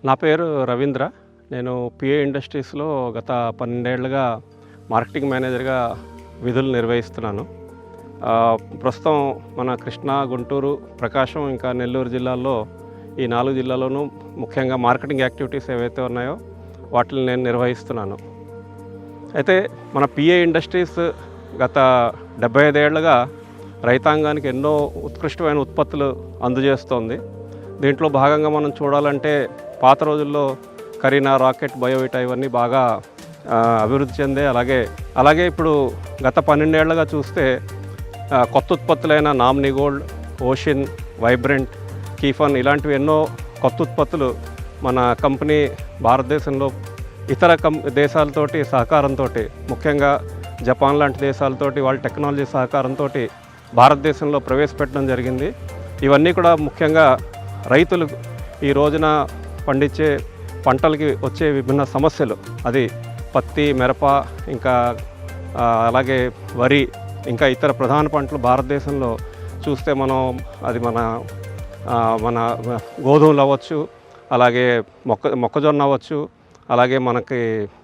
నా పేరు రవీంద్ర. నేను పిఏ ఇండస్ట్రీస్లో గత 12 ఏళ్లుగా మార్కెటింగ్ మేనేజర్గా విధులు నిర్వహిస్తున్నాను. ప్రస్తుతం మన కృష్ణా, గుంటూరు, ప్రకాశం ఇంకా నెల్లూరు జిల్లాల్లో ఈ 4 జిల్లాల్లోనూ ముఖ్యంగా మార్కెటింగ్ యాక్టివిటీస్ ఏవైతే ఉన్నాయో వాటిని నేను నిర్వహిస్తున్నాను. అయితే మన పిఏ ఇండస్ట్రీస్ గత 75 ఏళ్లుగా రైతాంగానికి ఎన్నో ఉత్కృష్టమైన ఉత్పత్తులు అందజేస్తోంది. దీంట్లో భాగంగా మనం చూడాలంటే పాత రోజుల్లో కరీనా, రాకెట్, బయోవిటా ఇవన్నీ బాగా అభివృద్ధి చెందే. అలాగే ఇప్పుడు గత 12 ఏళ్లుగా చూస్తే కొత్త ఉత్పత్తులైన నామినీ గోల్డ్, ఓషిన్, వైబ్రెంట్, కీఫన్ ఇలాంటివి ఎన్నో కొత్త ఉత్పత్తులు మన కంపెనీ భారతదేశంలో ఇతర దేశాలతోటి సహకారంతో, ముఖ్యంగా జపాన్ లాంటి దేశాలతోటి వాళ్ళ టెక్నాలజీ సహకారంతో భారతదేశంలో ప్రవేశపెట్టడం జరిగింది. ఇవన్నీ కూడా ముఖ్యంగా రైతులు ఈ రోజున పండించే పంటలకి వచ్చే విభిన్న సమస్యలు, అది పత్తి, మిరప, ఇంకా అలాగే వరి, ఇంకా ఇతర ప్రధాన పంటలు భారతదేశంలో చూస్తే అది మన గోధుమలు అవ్వచ్చు, అలాగే మొక్కజొన్న అవ్వచ్చు, అలాగే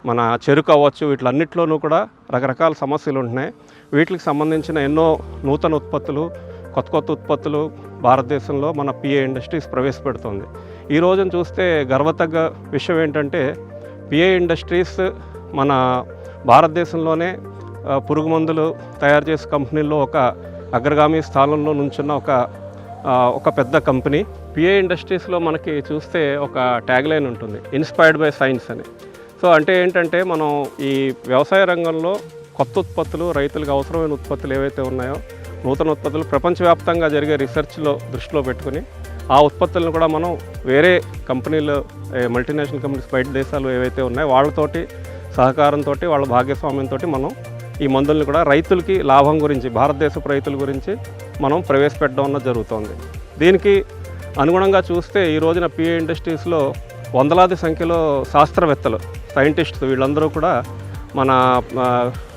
మన చెరుకు అవ్వచ్చు, వీటిలన్నిటిలోనూ కూడా రకరకాల సమస్యలు ఉంటున్నాయి. వీటికి సంబంధించిన ఎన్నో నూతన ఉత్పత్తులు, కొత్త ఉత్పత్తులు భారతదేశంలో మన పిఏ ఇండస్ట్రీస్ ప్రవేశపెడుతుంది. ఈ రోజున చూస్తే గర్వతగ్గ విషయం ఏంటంటే పిఏ ఇండస్ట్రీస్ మన భారతదేశంలోనే పురుగు మందులు తయారు చేసే కంపెనీల్లో ఒక అగ్రగామి స్థానంలో నుంచున్న ఒక పెద్ద కంపెనీ. పిఏ ఇండస్ట్రీస్లో మనకి చూస్తే ఒక ట్యాగ్లైన్ ఉంటుంది, ఇన్స్పైర్డ్ బై సైన్స్ అని. సో అంటే ఏంటంటే మనం ఈ వ్యవసాయ రంగంలో కొత్త ఉత్పత్తులు, రైతులకు అవసరమైన ఉత్పత్తులు ఏవైతే ఉన్నాయో నూతన ఉత్పత్తులు ప్రపంచవ్యాప్తంగా జరిగే రీసెర్చ్లో దృష్టిలో పెట్టుకుని ఆ ఉత్పత్తులను కూడా మనం వేరే కంపెనీలు, మల్టీనేషనల్ కంపెనీస్, బయట దేశాలు ఏవైతే ఉన్నాయో వాళ్ళతోటి సహకారంతో, వాళ్ళ భాగస్వామ్యంతో మనం ఈ మందులను కూడా రైతులకి లాభం గురించి, భారతదేశపు రైతుల గురించి మనం ప్రవేశపెట్టడం అన్నది జరుగుతోంది. దీనికి అనుగుణంగా చూస్తే ఈ రోజున పిఏ ఇండస్ట్రీస్లో వందలాది సంఖ్యలో శాస్త్రవేత్తలు, సైంటిస్టులు వీళ్ళందరూ కూడా మన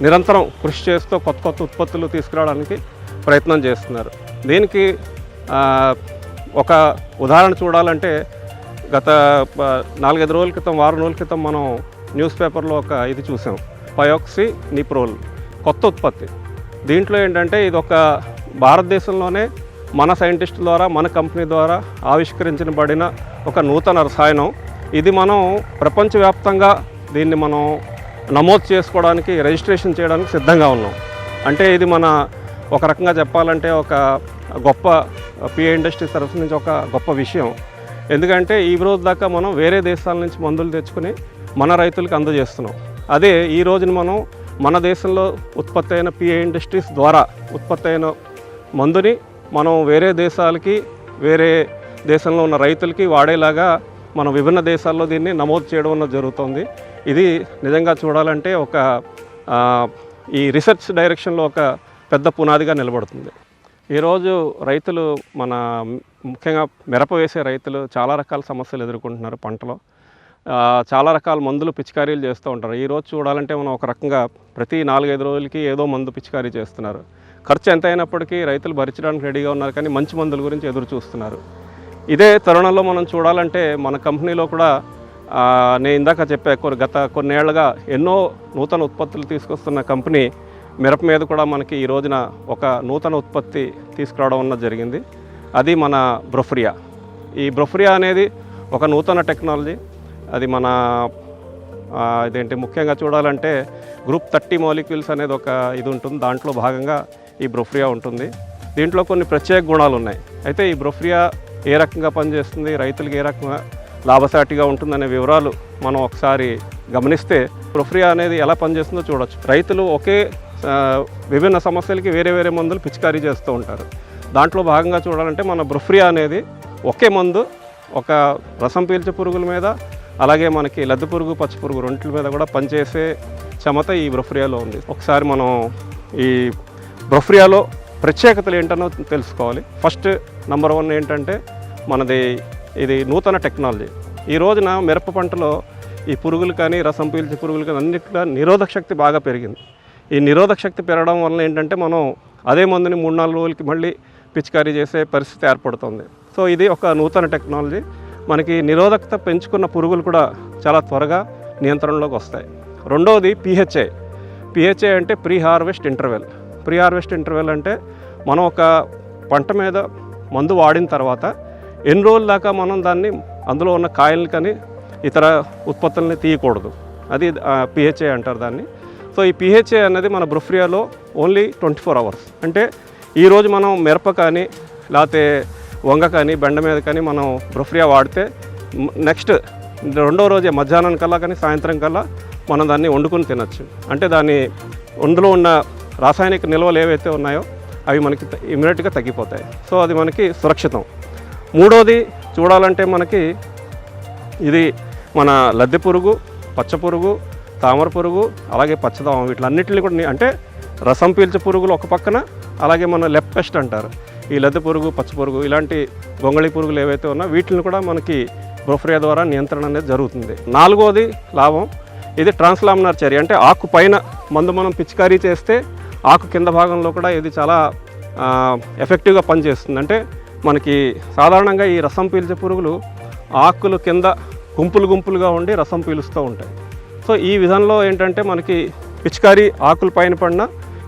నిరంతరం కృషి చేస్తూ కొత్త ఉత్పత్తులు తీసుకురావడానికి ప్రయత్నం చేస్తున్నారు. దీనికి ఒక ఉదాహరణ చూడాలంటే గత 4-5 రోజుల క్రితం, వారం రోజుల క్రితం మనం న్యూస్ పేపర్లో ఇది చూసాం, పయోక్సినిప్రోల్ కొత్త ఉత్పత్తి. దీంట్లో ఏంటంటే ఇది ఒక భారతదేశంలోనే మన సైంటిస్టుల ద్వారా, మన కంపెనీ ద్వారా ఆవిష్కరించబడిన ఒక నూతన రసాయనం. ఇది మనం ప్రపంచవ్యాప్తంగా దీన్ని మనం నమోదు చేసుకోవడానికి, రిజిస్ట్రేషన్ చేయడానికి సిద్ధంగా ఉన్నాం. అంటే ఇది ఒక రకంగా చెప్పాలంటే ఒక గొప్ప పిఏ ఇండస్ట్రీస్ తరఫు నుంచి ఒక గొప్ప విషయం. ఎందుకంటే ఈ రోజు దాకా మనం వేరే దేశాల నుంచి మందులు తెచ్చుకుని మన రైతులకు అందజేస్తున్నాం. అదే ఈ రోజున మనం మన దేశంలో ఉత్పత్తి అయిన పిఏ ఇండస్ట్రీస్ ద్వారా ఉత్పత్తి అయిన మందుని మనం వేరే దేశాలకి, వేరే దేశంలో ఉన్న రైతులకి వాడేలాగా మనం విభిన్న దేశాల్లో దీన్ని నమోదు చేయడం అన్నది జరుగుతుంది. ఇది నిజంగా చూడాలంటే ఈ రీసెర్చ్ డైరెక్షన్లో ఒక పెద్ద పునాదిగా నిలబడుతుంది. ఈరోజు రైతులు, ముఖ్యంగా మిరప వేసే రైతులు చాలా రకాల సమస్యలు ఎదుర్కొంటున్నారు. పంటలో చాలా రకాల మందులు పిచికారీలు చేస్తూ ఉంటారు. ఈరోజు చూడాలంటే మనం ఒక రకంగా ప్రతి 4-5 రోజులకి ఏదో మందు పిచికారీ చేస్తున్నారు. ఖర్చు ఎంత అయినప్పటికీ రైతులు భరించడానికి రెడీగా ఉన్నారు, కానీ మంచి మందుల గురించి ఎదురు చూస్తున్నారు. ఇదే తరుణంలో మనం చూడాలంటే మన కంపెనీలో కూడా నేను ఇందాక గత కొన్నేళ్లుగా ఎన్నో నూతన ఉత్పత్తులు తీసుకొస్తున్న కంపెనీ మిరప మీద కూడా మనకి ఈ రోజున ఒక నూతన ఉత్పత్తి తీసుకురావడం అన్నది జరిగింది. అది మన బ్రొఫ్రియా. ఈ బ్రొఫ్రియా అనేది ఒక నూతన టెక్నాలజీ. అది ముఖ్యంగా చూడాలంటే గ్రూప్ 30 మాలిక్యూల్స్ అనేది ఇది ఉంటుంది. దాంట్లో భాగంగా ఈ బ్రొఫ్రియా ఉంటుంది. దీంట్లో కొన్ని ప్రత్యేక గుణాలు ఉన్నాయి. అయితే ఈ బ్రొఫ్రియా ఏ రకంగా పనిచేస్తుంది, రైతులకు ఏ రకంగా లాభసాటిగా ఉంటుందనే వివరాలు మనం ఒకసారి గమనిస్తే బ్రొఫ్రియా అనేది ఎలా పనిచేస్తుందో చూడొచ్చు. రైతులు విభిన్న సమస్యలకి వేరే మందులు పిచికారీ చేస్తూ ఉంటారు. దాంట్లో భాగంగా చూడాలంటే మన బ్రొఫ్రియా అనేది ఒకే మందు ఒక రసం పీల్చే పురుగుల మీద, అలాగే మనకి లద్దె పురుగు, పచ్చి పురుగు రెంట్ల మీద కూడా పనిచేసే క్షమత ఈ బ్రొఫ్రియాలో ఉంది. ఒకసారి మనం ఈ బ్రొఫ్రియాలో ప్రత్యేకతలు ఏంటనో తెలుసుకోవాలి. ఫస్ట్ నెంబర్ 1 ఏంటంటే ఇది నూతన టెక్నాలజీ. ఈ రోజున మిరప పంటలో ఈ పురుగులు కానీ, రసం పీల్చే పురుగులు కానీ అన్నిటిలో నిరోధక శక్తి బాగా పెరిగింది. ఈ నిరోధక శక్తి పెరగడం వల్ల ఏంటంటే మనం అదే మందుని 3-4 రోజులకి మళ్ళీ పిచికారీ చేసే పరిస్థితి ఏర్పడుతుంది. సో ఇది ఒక నూతన టెక్నాలజీ. మనకి నిరోధకత పెంచుకున్న పురుగులు కూడా చాలా త్వరగా నియంత్రణలోకి వస్తాయి. రెండవది పిహెచ్ఏ అంటే ప్రీ హార్వెస్ట్ ఇంటర్వెల్ అంటే మనం ఒక పంట మీద మందు వాడిన తర్వాత ఎన్ని రోజుల దాకా మనం దాన్ని అందులో ఉన్న కాయల్ని కానీ ఇతర ఉత్పత్తులని తీయకూడదు. అది పిహెచ్ఏ అంటారు దాన్ని. సో ఈ పిహెచ్ఏ అనేది మన బ్రొఫ్రియాలో ఓన్లీ 24 hours. అంటే ఈరోజు మనం మిరప కానీ లేకపోతే వంగ కానీ బెండ మీద కానీ మనం బ్రొఫ్రియా వాడితే నెక్స్ట్ రెండో రోజే మధ్యాహ్నం కల్లా కానీ సాయంత్రం కల్లా మనం దాన్ని వండుకొని తినచ్చు. అంటే అందులో ఉన్న రాసాయనిక నిల్వలు ఏవైతే ఉన్నాయో అవి మనకి ఇమ్మీడియట్గా తగ్గిపోతాయి. సో అది మనకి సురక్షితం. మూడోది చూడాలంటే మనకి ఇది మన లద్దె పురుగు, పచ్చ పురుగు, తామర పురుగు, అలాగే పచ్చదోమ, వీటిలన్నింటినీ కూడా అంటే రసం పీల్చే పురుగులు ఒక పక్కన, అలాగే మన లెప్పెస్ట్ అంటారు ఈ లద్దె పురుగు, పచ్చ పురుగు, ఇలాంటి గొంగళి పురుగులు ఏవైతే ఉన్నాయో వీటిని కూడా మనకి బ్రొఫ్రియా ద్వారా నియంత్రణ అనేది జరుగుతుంది. నాలుగోది లాభం, ఇది ట్రాన్స్లామినార్ చర్య. అంటే ఆకు పైన మందు మనం పిచికారీ చేస్తే ఆకు కింద భాగంలో కూడా ఇది చాలా ఎఫెక్టివ్గా పనిచేస్తుంది. అంటే మనకి సాధారణంగా ఈ రసం పీల్చే పురుగులు ఆకులు కింద గుంపులుగా ఉండి రసం పీలుస్తూ ఉంటాయి. సో ఈ విధంలో ఏంటంటే మనకి పిచికారీ ఆకుల పైన పడిన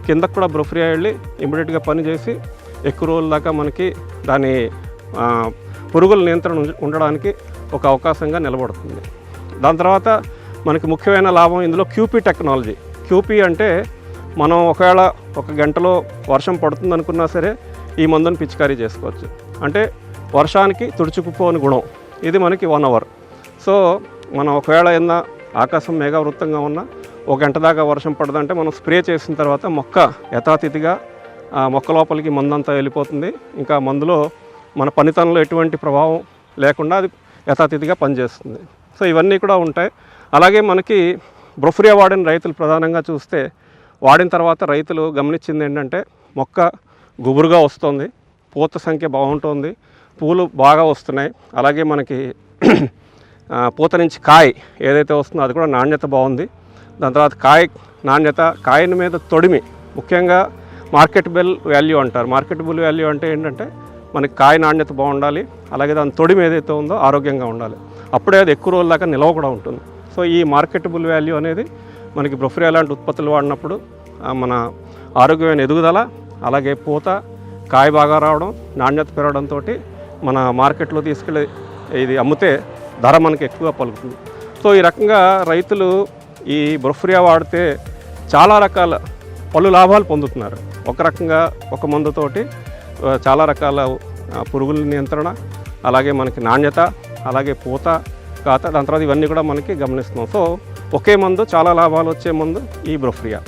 కిందకు కూడా బ్రొఫ్రియా వెళ్ళి ఇమ్మీడియట్గా పనిచేసి ఎక్కువ రోజుల దాకా మనకి దాని పురుగుల నియంత్రణ ఉండడానికి ఒక అవకాశంగా నిలబడుతుంది. దాని తర్వాత మనకి ముఖ్యమైన లాభం ఇందులో క్యూపీ టెక్నాలజీ. క్యూపీ అంటే మనం ఒకవేళ ఒక గంటలో వర్షం పడుతుంది అనుకున్నా సరే ఈ మందుని పిచికారీ చేసుకోవచ్చు. అంటే వర్షానికి తుడుచుకుపోని గుణం, ఇది మనకి 1 hour. సో మనం ఒకవేళ ఏదైనా ఆకాశం మేఘావృతంగా ఉన్నా ఒక గంట దాకా వర్షం పడదంటే మనం స్ప్రే చేసిన తర్వాత మొక్క యథాతిథిగా మొక్క లోపలికి మందంతా వెళ్ళిపోతుంది. ఇంకా మందులో మన పనితనంలో ఎటువంటి ప్రభావం లేకుండా అది యథాతిథిగా పనిచేస్తుంది. సో ఇవన్నీ కూడా ఉంటాయి. అలాగే మనకి బ్రొఫ్రియా వాడిన రైతులు ప్రధానంగా చూస్తే వాడిన తర్వాత రైతులు గమనించింది ఏంటంటే మొక్క గుబురుగా వస్తుంది, పూత సంఖ్య బాగుంటుంది, పూలు బాగా వస్తున్నాయి, అలాగే మనకి పూత నుంచి కాయ ఏదైతే వస్తుందో అది కూడా నాణ్యత బాగుంది. దాని తర్వాత కాయ నాణ్యత, కాయని మీద తొడిమి, ముఖ్యంగా మార్కెటబుల్ వాల్యూ అంటారు. మార్కెటబుల్ వాల్యూ అంటే ఏంటంటే మనకి కాయ నాణ్యత బాగుండాలి, అలాగే దాని తొడిమి ఏదైతే ఉందో ఆరోగ్యంగా ఉండాలి. అప్పుడే అది ఎక్కువ రోజుల దాకా నిల్వ కూడా ఉంటుంది. సో ఈ మార్కెటబుల్ వాల్యూ అనేది మనకి బ్రొఫ్రియా లాంటి ఉత్పత్తులు వాడినప్పుడు మన ఆరోగ్యమైన ఎదుగుదల, అలాగే పూత, కాయ బాగా రావడం, నాణ్యత పెరగడంతో మన మార్కెట్లో తీసుకెళ్ళి ఇది అమ్మితే ధర మనకి ఎక్కువగా పలుకుతుంది. సో ఈ రకంగా రైతులు ఈ బ్రొఫ్రియా వాడితే చాలా రకాల పలు లాభాలు పొందుతున్నారు. ఒక రకంగా ఒక మందుతోటి చాలా రకాల పురుగుల నియంత్రణ, అలాగే మనకి నాణ్యత, అలాగే పూత, కాత, దాని తర్వాత ఇవన్నీ కూడా మనకి గమనిస్తున్నాం. సో ఒకే మందు చాలా లాభాలు వచ్చే మందు ఈ బ్రొఫ్రియా.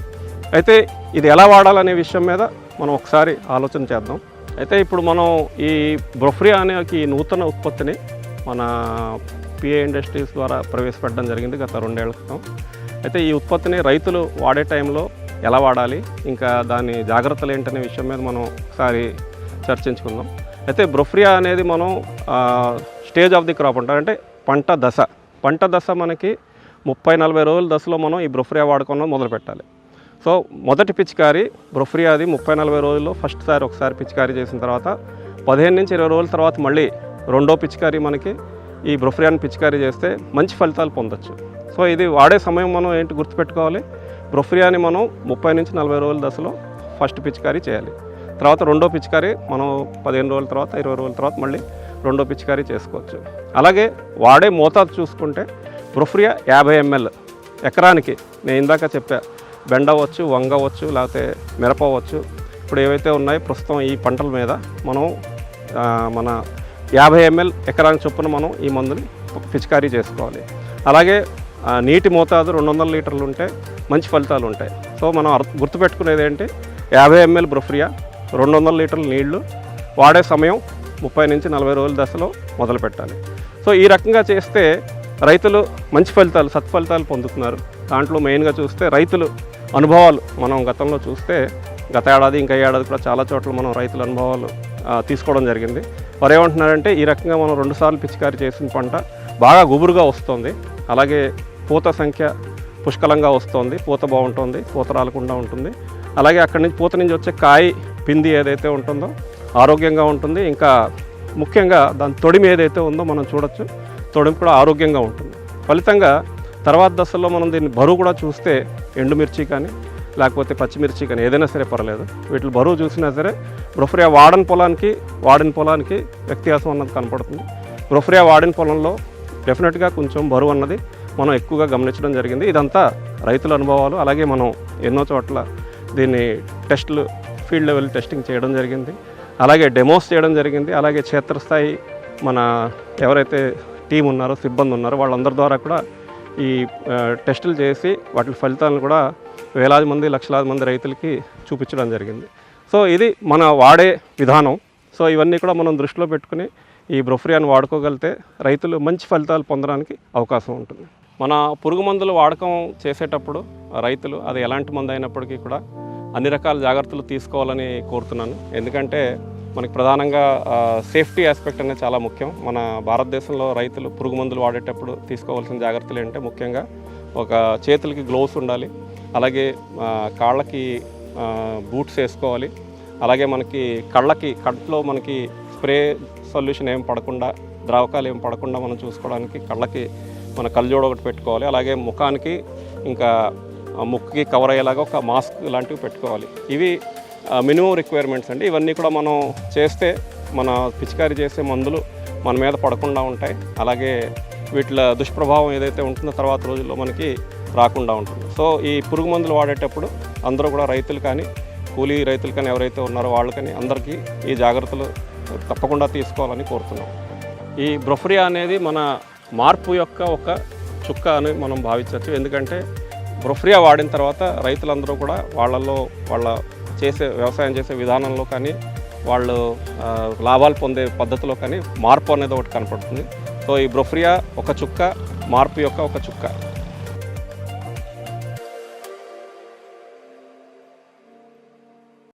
అయితే ఇది ఎలా వాడాలనే విషయం మీద మనం ఒకసారి ఆలోచన చేద్దాం. అయితే ఇప్పుడు మనం ఈ బ్రొఫ్రియా అనే ఈ నూతన ఉత్పత్తిని మన పిఏ ఇండస్ట్రీస్ ద్వారా ప్రవేశపెట్టడం జరిగింది గత 2 ఏళ్ల క్రితం. అయితే ఈ ఉత్పత్తిని రైతులు వాడే టైంలో ఎలా వాడాలి, ఇంకా దాని జాగ్రత్తలు ఏంటనే విషయం మీద మనం ఒకసారి చర్చించుకుందాం. అయితే బ్రొఫ్రియా అనేది మనం స్టేజ్ ఆఫ్ ది క్రాప్ అంటారు. అంటే పంట దశ మనకి 30-40 రోజుల దశలో మనం ఈ బ్రొఫ్రియా వాడుకోవడం మొదలు పెట్టాలి. సో మొదటి పిచికారీ బ్రొఫ్రియాది 30-40 రోజుల్లో ఒకసారి పిచికారీ చేసిన తర్వాత 15-20 రోజుల తర్వాత మళ్ళీ రెండో పిచికారీ మనకి ఈ బ్రొఫ్రియాని పిచికారీ చేస్తే మంచి ఫలితాలు పొందొచ్చు. సో ఇది వాడే సమయం మనం ఏంటి గుర్తుపెట్టుకోవాలి, బ్రొఫ్రియాని మనం 30-40 రోజుల దశలో ఫస్ట్ పిచికారీ చేయాలి. తర్వాత రెండో పిచికారీ మనం 15 రోజుల తర్వాత 20 రోజుల తర్వాత మళ్ళీ రెండో పిచికారీ చేసుకోవచ్చు. అలాగే వాడే మోతాదు చూసుకుంటే బ్రొఫ్రియా 50 ml ఎకరానికి, నేను ఇందాక చెప్పా బెండ అవ్వచ్చు, వంగ అవ్వచ్చు, లేకపోతే మిరప అవ్వచ్చు, ఇప్పుడు ఏవైతే ఉన్నాయో ప్రస్తుతం ఈ పంటల మీద మనం మన 50 ml ఎకరానికి చొప్పున మనం ఈ మందుని పిచికారీ చేసుకోవాలి. అలాగే నీటి మోతాదు 200 లీటర్లు ఉంటే మంచి ఫలితాలు ఉంటాయి. సో మనం గుర్తుపెట్టుకునేది ఏంటి, 50 ml బ్రొఫ్రియా, 200 లీటర్ల నీళ్లు, వాడే సమయం 30-40 రోజుల దశలో మొదలు పెట్టాలి. సో ఈ రకంగా చేస్తే రైతులు మంచి ఫలితాలు, సత్ఫలితాలు పొందుతున్నారు. దాంట్లో మెయిన్గా చూస్తే రైతులు అనుభవాలు మనం గతంలో చూస్తే గత ఏడాది ఇంకా ఏడాది కూడా చాలా చోట్ల మనం రైతుల అనుభవాలు తీసుకోవడం జరిగింది. వారు ఏమంటున్నారంటే ఈ రకంగా మనం 2 సార్లు పిచికారీ చేసిన పంట బాగా గుబురుగా వస్తుంది, అలాగే పూత సంఖ్య పుష్కలంగా వస్తుంది, పూత బాగుంటుంది, పూత రాలకుండా ఉంటుంది, అలాగే అక్కడి నుంచి పూత నుంచి వచ్చే కాయ పిండి ఏదైతే ఉంటుందో ఆరోగ్యంగా ఉంటుంది. ఇంకా ముఖ్యంగా దాని తొడిమి ఏదైతే ఉందో మనం చూడొచ్చు, తొడిమి కూడా ఆరోగ్యంగా ఉంటుంది. ఫలితంగా తర్వాత దశలో మనం దీన్ని బరువు కూడా చూస్తే ఎండుమిర్చి కానీ లేకపోతే పచ్చిమిర్చి కానీ ఏదైనా సరే పర్లేదు, వీటి బరువు చూసినా సరే బ్రొఫ్రియా వాడిన పొలానికి వ్యత్యాసం అన్నది కనపడుతుంది. బ్రొఫ్రియా వాడిన పొలంలో డెఫినెట్గా కొంచెం బరువు అన్నది మనం ఎక్కువగా గమనించడం జరిగింది. ఇదంతా రైతుల అనుభవాలు. అలాగే మనం ఎన్నో చోట్ల దీన్ని టెస్టులు ఫీల్డ్ లెవెల్ టెస్టింగ్ చేయడం జరిగింది, అలాగే డెమోస్ చేయడం జరిగింది. అలాగే క్షేత్రస్థాయి మన ఎవరైతే టీం ఉన్నారో సిబ్బంది ఉన్నారో వాళ్ళందరి ద్వారా కూడా ఈ టెస్టులు చేసి వాటి ఫలితాలను కూడా వేలాది మంది లక్షలాది మంది రైతులకి చూపించడం జరిగింది. సో ఇది మన వాడే విధానం. సో ఇవన్నీ కూడా మనం దృష్టిలో పెట్టుకుని ఈ బ్రొఫ్రియాను వాడుకోగలిగితే రైతులు మంచి ఫలితాలు పొందడానికి అవకాశం ఉంటుంది. మన పురుగు మందులు వాడకం చేసేటప్పుడు రైతులు అది ఎలాంటి మందు అయినప్పటికీ కూడా అన్ని రకాల జాగ్రత్తలు తీసుకోవాలని కోరుతున్నాను. ఎందుకంటే మనకి ప్రధానంగా సేఫ్టీ ఆస్పెక్ట్ అనేది చాలా ముఖ్యం. మన భారతదేశంలో రైతులు పురుగు మందులు వాడేటప్పుడు తీసుకోవాల్సిన జాగ్రత్తలు ఏంటంటే ముఖ్యంగా ఒక చేతులకి గ్లోవ్స్ ఉండాలి, అలాగే కాళ్ళకి బూట్స్ వేసుకోవాలి, అలాగే మనకి కళ్ళలో మనకి స్ప్రే సొల్యూషన్ ఏం పడకుండా ద్రావకాలు ఏం పడకుండా మనం చూసుకోవడానికి కళ్ళకి మన కళ్ళజోడు ఒకటి పెట్టుకోవాలి, అలాగే ముఖానికి ఇంకా ముక్కుకి కవర్ అయ్యేలాగా ఒక మాస్క్ లాంటివి పెట్టుకోవాలి. ఇవి మినిమం రిక్వైర్మెంట్స్ అండి. ఇవన్నీ కూడా మనం చేస్తే మన పిచికారీ చేసే మందులు మన మీద పడకుండా ఉంటాయి, అలాగే వీటి దుష్ప్రభావం ఏదైతే ఉంటుందో తర్వాత రోజుల్లో మనకి రాకుండా ఉంటుంది. సో ఈ పురుగు మందులు వాడేటప్పుడు అందరూ కూడా రైతులు కానీ కూలీ రైతులు కానీ ఎవరైతే ఉన్నారో వాళ్ళు కానీ అందరికీ ఈ జాగ్రత్తలు తప్పకుండా తీసుకోవాలని కోరుతున్నాం. ఈ బ్రొఫ్రియా అనేది మన మార్పు యొక్క ఒక చుక్క అని మనం భావించవచ్చు. ఎందుకంటే బ్రొఫ్రియా వాడిన తర్వాత రైతులందరూ కూడా వాళ్ళ వ్యవసాయం చేసే విధానంలో కానీ వాళ్ళు లాభాలు పొందే పద్ధతిలో కానీ మార్పు అనేది ఒకటి కనపడుతుంది. సో ఈ బ్రొఫ్రియా ఒక చుక్క, మార్పు యొక్క ఒక చుక్క.